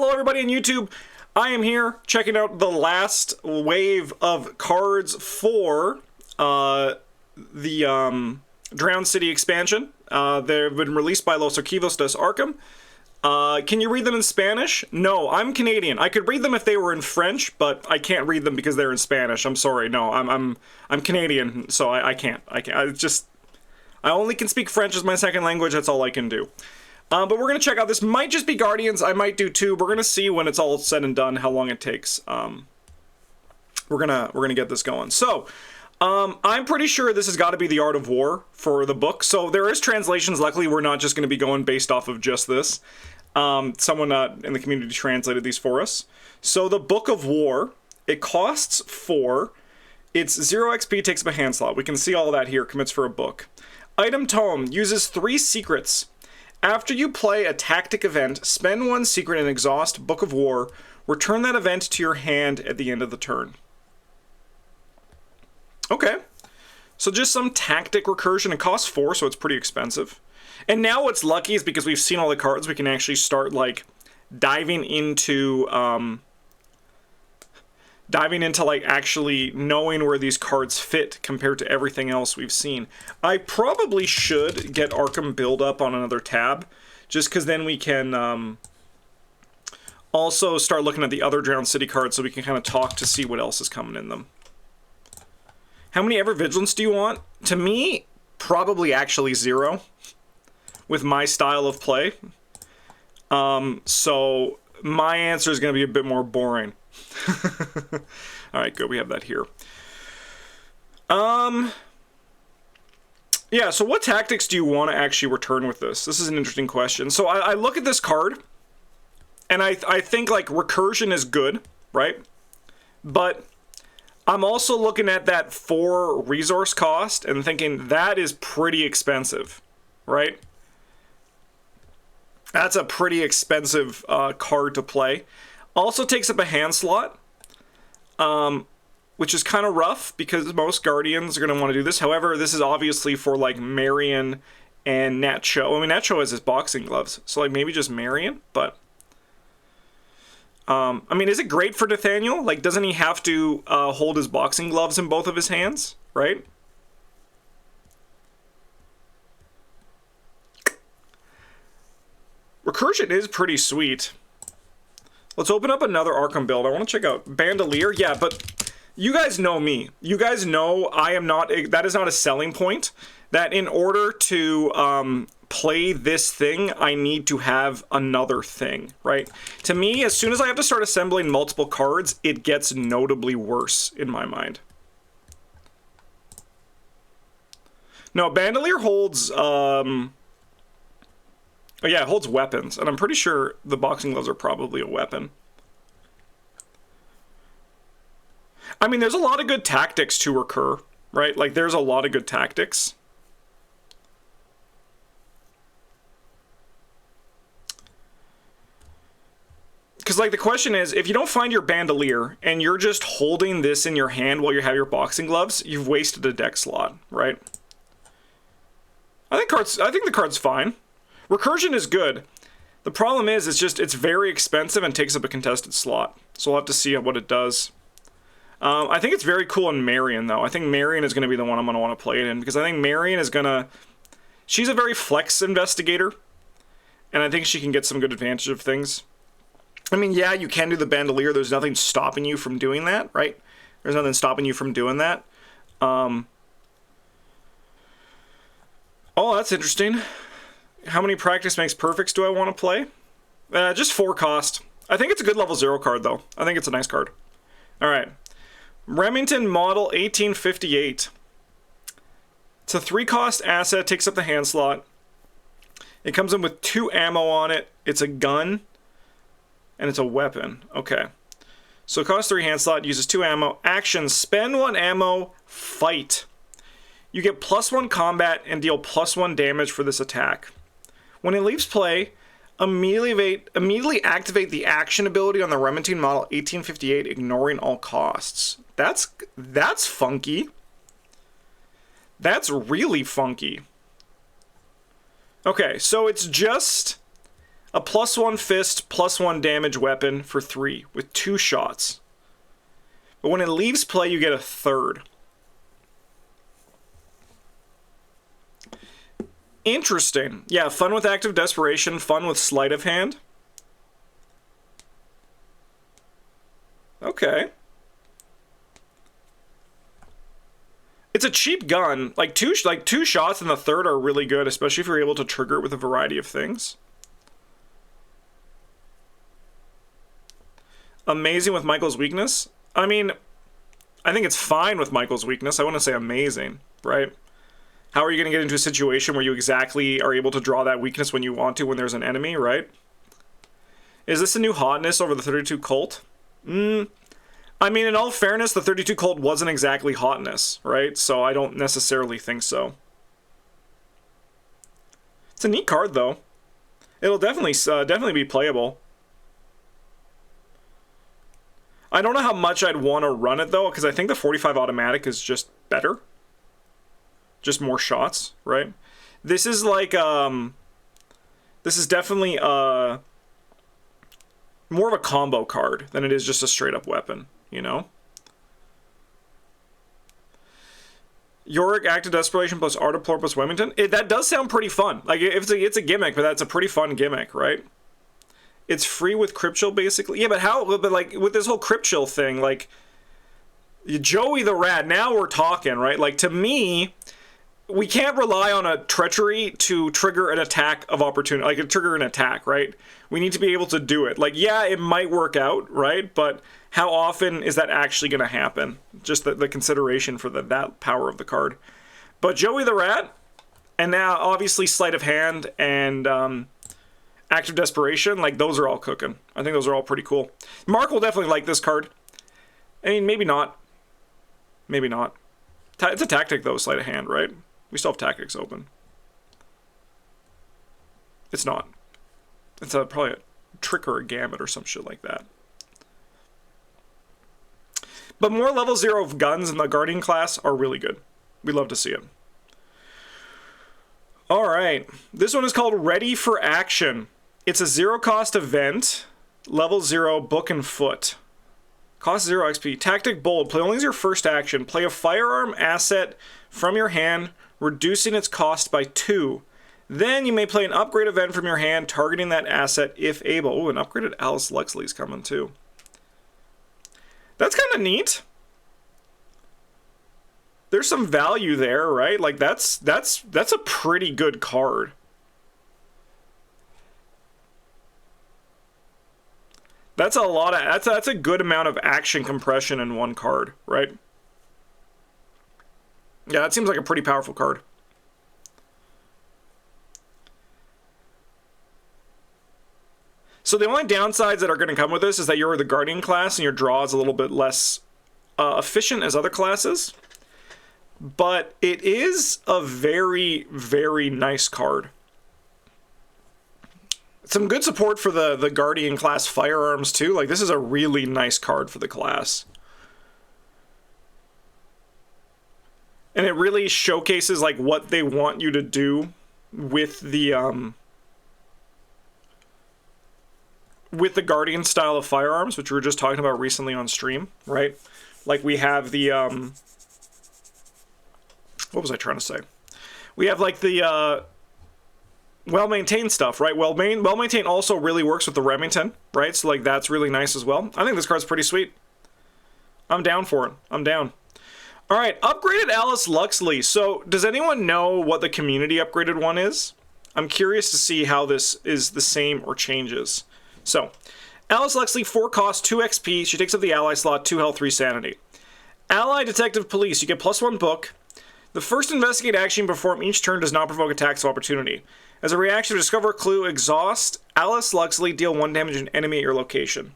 Hello everybody on YouTube. I am here checking out the last wave of cards for the Drowned City expansion. They've been released by Los Archivos de Arkham. Can you read them in Spanish? No, I'm Canadian. I could read them if they were in French, but I can't read them because they're in Spanish. I'm sorry. No, I'm Canadian, so I can't. I only can speak French as my second language. That's all I can do. But we're going to check out, this might just be Guardians, I might do two. We're going to see when it's all said and done how long it takes. We're gonna get this going. So, I'm pretty sure this has got to be The Art of War for the book. So there is translations. Luckily, we're not just going to be going based off of just this. Someone in the community translated these for us. So the Book of War, it costs 4. It's 0 XP, takes up a hand slot. We can see all of that here, commits for a book. Item Tome uses 3 secrets. After you play a tactic event, spend 1 secret and exhaust Book of War. Return that event to your hand at the end of the turn. Okay. So just some tactic recursion. It costs 4, so it's pretty expensive. And now what's lucky is because we've seen all the cards, we can actually start, like, diving into like, actually knowing where these cards fit compared to everything else we've seen. I probably should get Arkham Build Up on another tab, just because then we can also start looking at the other Drowned City cards so we can kind of talk to see what else is coming in them. How many Ever Vigilance do you want? To me, probably actually 0, with my style of play. So my answer is going to be a bit more boring. Alright, good, we have that here. Yeah, so what tactics do you want to actually return with this? This is an interesting question. So I look at this card, and I think, like, recursion is good, right? But I'm also looking at that 4 resource cost and thinking that is pretty expensive, right? That's a pretty expensive card to play. Also takes up a hand slot, which is kind of rough because most Guardians are going to want to do this. However, this is obviously for, like, Marion and Nacho. I mean, Nacho has his boxing gloves, so, like, maybe just Marion, but I mean, is it great for Nathaniel? Like, doesn't he have to hold his boxing gloves in both of his hands, right? Recursion is pretty sweet. Let's open up another Arkham build. I want to check out Bandolier. Yeah, but you guys know me. You guys know I am not, that is not a selling point. That in order to play this thing, I need to have another thing, right? To me, as soon as I have to start assembling multiple cards, it gets notably worse in my mind. No, Bandolier holds, oh yeah, it holds weapons, and I'm pretty sure the boxing gloves are probably a weapon. I mean, there's a lot of good tactics to recur, right? Like, there's a lot of good tactics. Because, like, the question is, if you don't find your Bandolier, and you're just holding this in your hand while you have your boxing gloves, you've wasted a deck slot, right? I think the card's fine. Recursion is good. The problem is, it's very expensive and takes up a contested slot. So we'll have to see what it does. I think it's very cool in Marion, though. I think Marion is going to be the one I'm going to want to play it in, because I think Marion is going to... She's a very flex investigator, and I think she can get some good advantage of things. I mean, yeah, you can do the Bandolier. There's nothing stopping you from doing that, right? There's nothing stopping you from doing that. Oh, that's interesting. How many practice makes perfects do I want to play? Just 4 cost. I think it's a good level 0 card, though. I think it's a nice card. All right. Remington Model 1858. It's a 3 cost asset, takes up the hand slot. It comes in with 2 ammo on it. It's a gun, and it's a weapon. Okay. So it costs 3 hand slot, uses 2 ammo. Action, spend 1 ammo, fight. You get +1 combat and deal +1 damage for this attack. When it leaves play, immediately activate the action ability on the Remington Model 1858, ignoring all costs. That's funky. That's really funky. Okay, so it's just A +1 fist, +1 damage weapon for 3 with 2 shots. But when it leaves play, you get a third. Interesting. Yeah, fun with Act of Desperation, fun with Sleight of Hand. Okay. It's a cheap gun. Like two shots in the third are really good, especially if you're able to trigger it with a variety of things. Amazing with Michael's weakness. I mean, I think it's fine with Michael's weakness. I want to say amazing, right? How are you going to get into a situation where you exactly are able to draw that weakness when you want to, when there's an enemy, right? Is this a new hotness over the 32 Colt? I mean, in all fairness, the 32 Colt wasn't exactly hotness, right? So I don't necessarily think so. It's a neat card, though. It'll definitely be playable. I don't know how much I'd want to run it, though, because I think the 45 automatic is just better. Just more shots, right? This is like, this is definitely more of a combo card than it is just a straight-up weapon, you know? Yorick, Act of Desperation plus Art of Plur plus Remington. That does sound pretty fun. Like, it's a gimmick, but that's a pretty fun gimmick, right? It's free with Crypt Chill, basically. Yeah, but how, but like, with this whole Crypt Chill thing, like, Joey the Rat, now we're talking, right? Like, to me, we can't rely on a treachery to trigger an attack of opportunity, like, trigger an attack, right? We need to be able to do it. Like, yeah, it might work out, right? But how often is that actually going to happen? Just the consideration for that power of the card. But Joey the Rat, and now, obviously, Sleight of Hand and, Act of Desperation, like, those are all cooking. I think those are all pretty cool. Mark will definitely like this card. I mean, maybe not. Maybe not. It's a tactic, though, Sleight of Hand, right? We still have tactics open. It's not. It's probably a trick or a gamut or some shit like that. But more level 0 of guns in the Guardian class are really good. We love to see it. Alright. This one is called Ready for Action. It's a 0-cost event. Level 0, book and foot. Cost 0 XP. Tactic Bold. Play only as your first action. Play a firearm asset from your hand, reducing its cost by 2. Then you may play an upgrade event from your hand, targeting that asset if able. Ooh, an upgraded Alice Luxley's coming too. That's kind of neat. There's some value there, right? Like, that's a pretty good card. That's a lot of, that's a good amount of action compression in one card, right? Yeah, that seems like a pretty powerful card. So the only downsides that are going to come with this is that you're the Guardian class and your draw is a little bit less efficient as other classes. But it is a very, very nice card. Some good support for the Guardian class firearms too. Like, this is a really nice card for the class. And it really showcases like what they want you to do with the Guardian style of firearms, which we were just talking about recently on stream, right? Like, we have the what was I trying to say? We have like the well-maintained stuff, right? Well-maintained also really works with the Remington, right? So, like, that's really nice as well. I think this card's pretty sweet. I'm down for it. I'm down. All right, upgraded Alice Luxley. So, does anyone know what the community upgraded one is? I'm curious to see how this is the same or changes. So, Alice Luxley, 4 cost, 2 XP. She takes up the ally slot, 2 health, 3 sanity. Ally Detective Police. You get +1 book. The first investigate action you perform each turn does not provoke attacks of opportunity. As a reaction to discover a clue, exhaust Alice Luxley, deal 1 damage to an enemy at your location.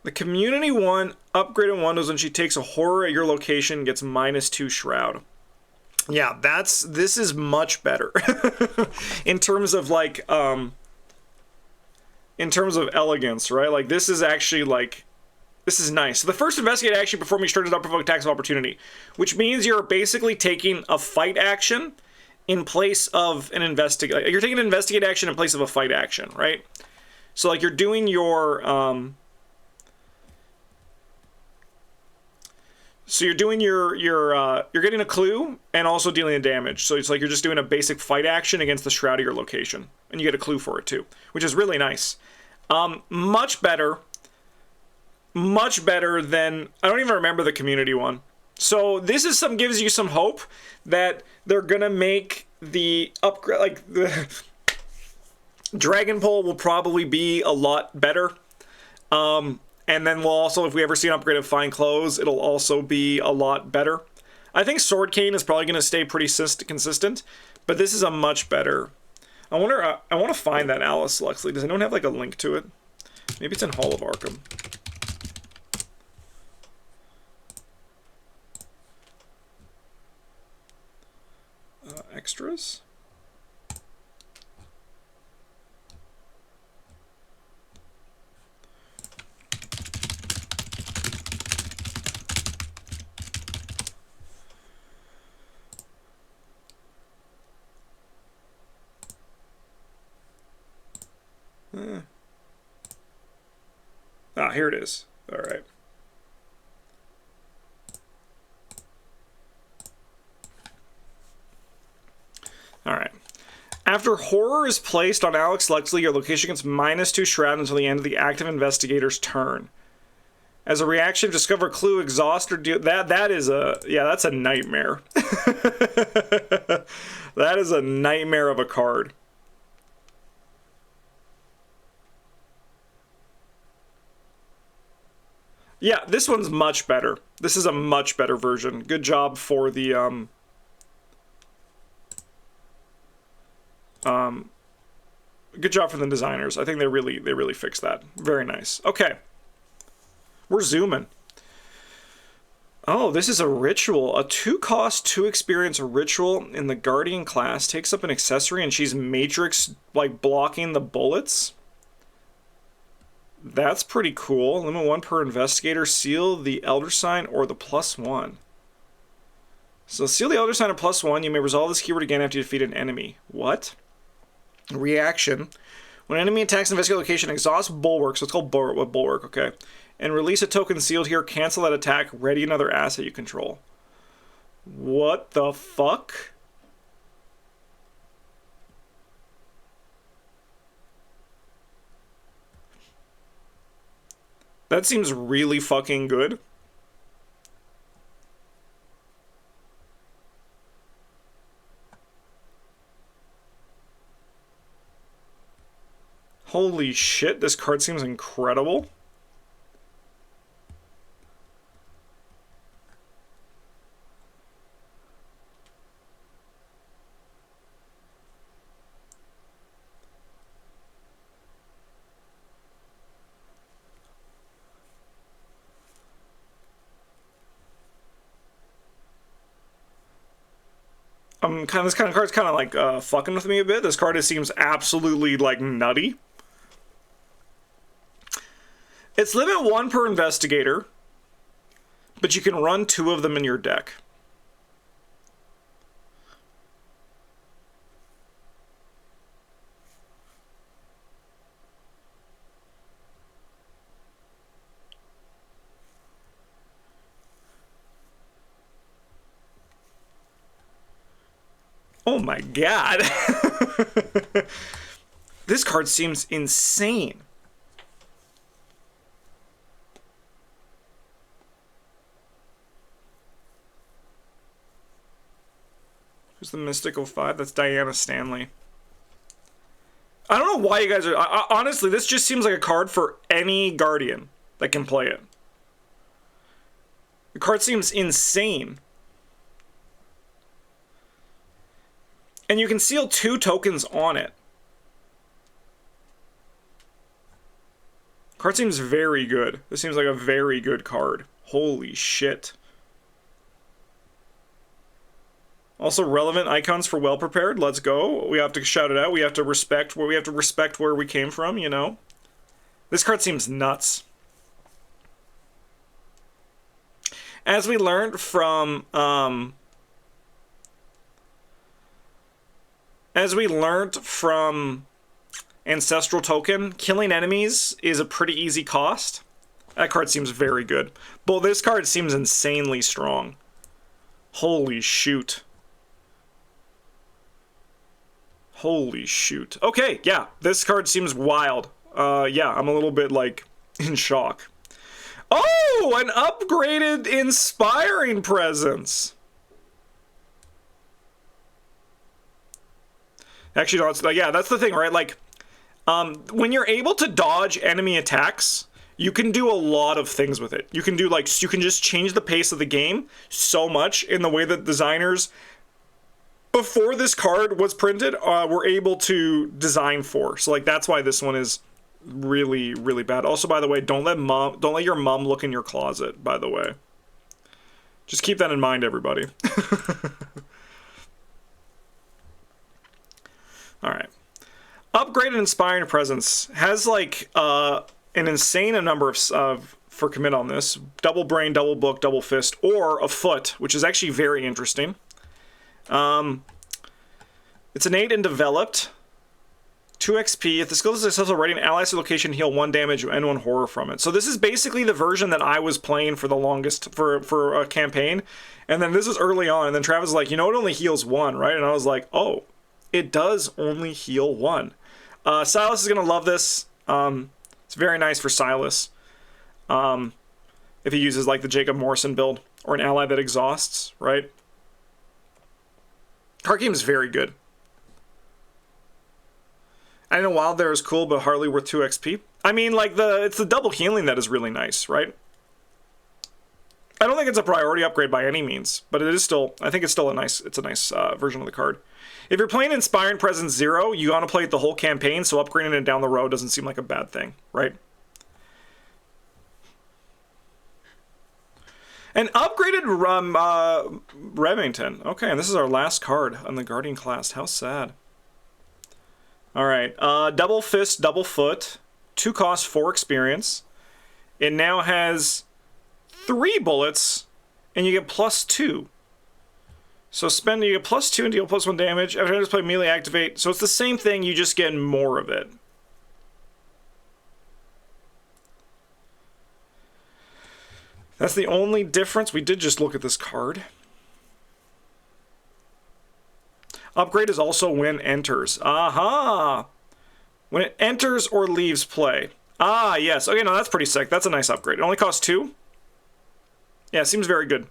The community one, upgraded one, is when she takes a horror at your location, gets -2 shroud. Yeah, this is much better. In terms of like, in terms of elegance, right? Like, this is actually like, this is nice. So the first investigate action perform each turn does not provoke attacks of opportunity, which means you're basically taking a fight action in place of an investigate. You're taking an investigate action in place of a fight action, right? So like you're doing your so you're doing you're getting a clue and also dealing the damage. So it's like you're just doing a basic fight action against the shroud of your location, and you get a clue for it too, which is really nice. Much better than, I don't even remember the community one. So this is gives you some hope that they're gonna make the upgrade, like the Dragon Pole will probably be a lot better. And then we'll also, if we ever see an upgrade of Fine Clothes, it'll also be a lot better. I think Sword Cane is probably gonna stay pretty consistent, but this is a much better. I wonder, I want to find that Alice Luxley. Does anyone have like a link to it? Maybe it's in Hall of Arkham. Extras? Ah, here it is. All right. All right. After horror is placed on Alex Luxley, your location gets -2 shroud until the end of the active investigator's turn. As a reaction, discover clue, exhaust, or deal. That is a, yeah, that's a nightmare. That is a nightmare of a card. Yeah, this one's much better. This is a much better version. Good job for the good job for the designers. I think they really fixed that. Very nice. Okay. We're zooming. Oh, this is a ritual. A 2-cost, 2-experience ritual in the Guardian class takes up an accessory and she's Matrix, like, blocking the bullets. That's pretty cool. Limit 1 per investigator. Seal the Elder Sign or the +1. So seal the Elder Sign or +1. You may resolve this keyword again after you defeat an enemy. What? Reaction. When an enemy attacks an investigator location, exhaust Bulwark. So it's called Bulwark, okay. And release a token sealed here. Cancel that attack. Ready another asset you control. What the fuck? That seems really fucking good. Holy shit, this card seems incredible. This kind of card's kind of like fucking with me a bit. This card seems absolutely like nutty. It's limit 1 per investigator, but you can run 2 of them in your deck. Oh my god. This card seems insane. Who's the Mystical 5? That's Diana Stanley. I don't know why you guys are... honestly, this just seems like a card for any Guardian that can play it. The card seems insane. And you can seal 2 tokens on it. Card seems very good. This seems like a very good card. Holy shit. Also relevant icons for well prepared. Let's go. We have to shout it out. We have to respect where we came from, you know. This card seems nuts. As we learned from As we learned from Ancestral Token, killing enemies is a pretty easy cost. That card seems very good. But this card seems insanely strong. Holy shoot. Holy shoot. Okay, yeah, this card seems wild. Yeah, I'm a little bit, like, in shock. Oh, an upgraded Inspiring Presence. Actually, no, it's, yeah, that's the thing, right? Like, when you're able to dodge enemy attacks, you can do a lot of things with it. You can do, like, you can just change the pace of the game so much in the way that designers, before this card was printed, were able to design for. So, like, that's why this one is really, really bad. Also, by the way, don't let your mom look in your closet, by the way. Just keep that in mind, everybody. Alright. Upgraded Inspiring Presence has, like, an insane number of for commit on this. Double Brain, Double Book, Double Fist, or a Foot, which is actually very interesting. It's innate and developed. 2 XP. If the skill is successful, writing allies to location, heal 1 damage and 1 horror from it. So this is basically the version that I was playing for the longest, for a campaign. And then this was early on, and then Travis was like, you know, it only heals 1, right? And I was like, oh, it does only heal 1. Silas is going to love this. It's very nice for Silas. If he uses, like, the Jacob Morrison build, or an ally that exhausts, right? Card game is very good. I know Wild there is cool, but hardly worth 2 XP. I mean, like, it's the double healing that is really nice, right? I don't think it's a priority upgrade by any means, but it is still, I think it's still a nice version of the card. If you're playing Inspiring Presence 0, you want to play it the whole campaign, so upgrading it down the road doesn't seem like a bad thing, right? An upgraded Remington. Okay, and this is our last card on the Guardian class. How sad. Alright, Double Fist, Double Foot, 2 cost, 4 experience. It now has 3 bullets, and you get +2. So you get +2 and deal +1 damage. After I just play melee activate, so it's the same thing, you just get more of it. That's the only difference. We did just look at this card. Upgrade is also when enters. Aha! When it enters or leaves play. Ah, yes. Okay, no, that's pretty sick. That's a nice upgrade. It only costs 2? Yeah, seems very good.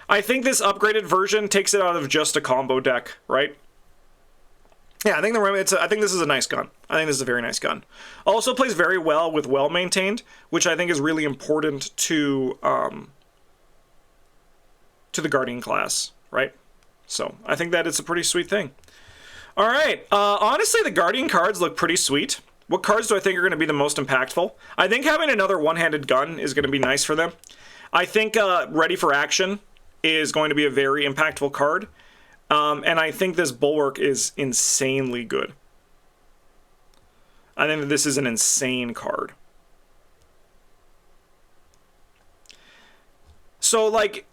I think this upgraded version takes it out of just a combo deck, right? Yeah, I think this is a nice gun. I think this is a very nice gun. Also plays very well with Well Maintained, which I think is really important to the Guardian class, right? So, I think that it's a pretty sweet thing. Alright, honestly, the Guardian cards look pretty sweet. What cards do I think are going to be the most impactful? I think having another one-handed gun is going to be nice for them. I think Ready for Action is going to be a very impactful card. And I think this Bulwark is insanely good. I think that this is an insane card. So, like...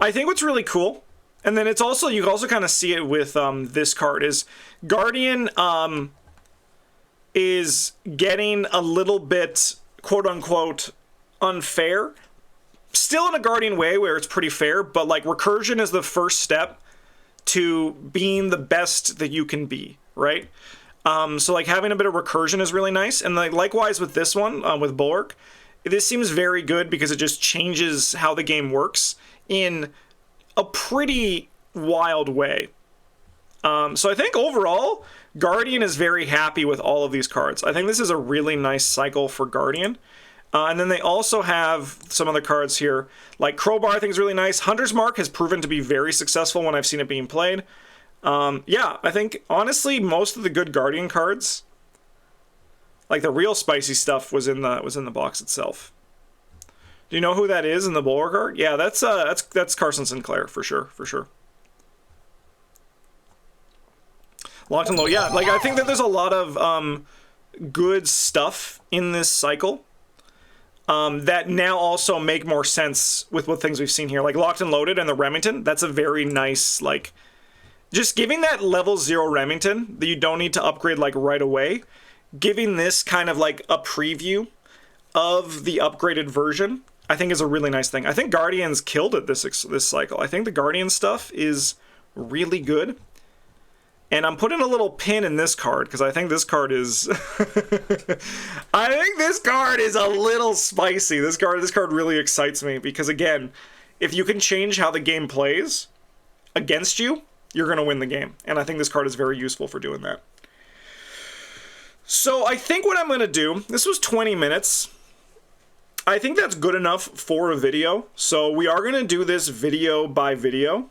I think what's really cool, and then it's also, you can also kind of see it with this card, is Guardian is getting a little bit, quote-unquote, unfair. Still in a Guardian way where it's pretty fair, but, like, recursion is the first step to being the best that you can be, right? So, like, having a bit of recursion is really nice, and, like, likewise with this one, with Bulwark, this seems very good because it just changes how the game works in a pretty wild way. So I think overall, Guardian is very happy with all of these cards. I think this is a really nice cycle for Guardian. And then they also have some other cards here, like Crowbar I think is really nice. Hunter's Mark has proven to be very successful when I've seen it being played. Yeah, I think, honestly, most of the good Guardian cards, like the real spicy stuff, was in the box itself. Do you know who that is in the Bulwark card? Yeah, that's Carson Sinclair for sure. Locked and low. Yeah, like I think that there's a lot of good stuff in this cycle. that now also make more sense with what things we've seen here. Like Locked and Loaded and the Remington, that's a very nice, like, just giving that level 0 Remington that you don't need to upgrade like right away, giving this kind of like a preview of the upgraded version, I think is a really nice thing. I think Guardians killed it this cycle. I think the Guardian stuff is really good. And I'm putting a little pin in this card because I think this card is I think this card is a little spicy. This card really excites me because, again, if you can change how the game plays against you, you're going to win the game. And I think this card is very useful for doing that. So I think what I'm going to do, this was 20 minutes. I think that's good enough for a video. So we are going to do this video by video.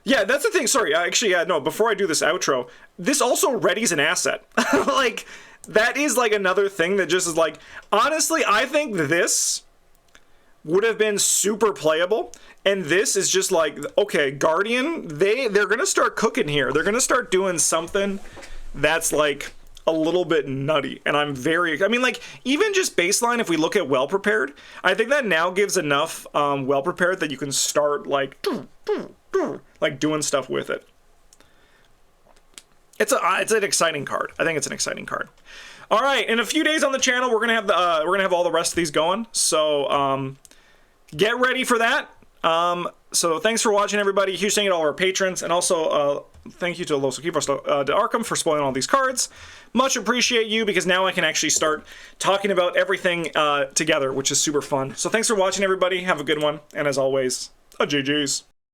Yeah, that's the thing. Sorry, actually, yeah, no, before I do this outro, this also readies an asset. Like, that is, like, another thing that just is, like, honestly, I think this would have been super playable, and this is just like, okay, Guardian, they're going to start cooking here. They're going to start doing something that's, like, a little bit nutty, and I mean, like, even just baseline, if we look at Well Prepared, I think that now gives enough Well Prepared that you can start, like doing stuff with it. It's an exciting card. I think it's an exciting card. All right, in a few days on the channel, we're gonna have all the rest of these going. So get ready for that. So thanks for watching, everybody. Huge thank you to all our patrons, and also thank you to Los Equipos de Arkham for spoiling all these cards. Much appreciate you, because now I can actually start talking about everything together, which is super fun. So thanks for watching, everybody. Have a good one, and as always, GG's.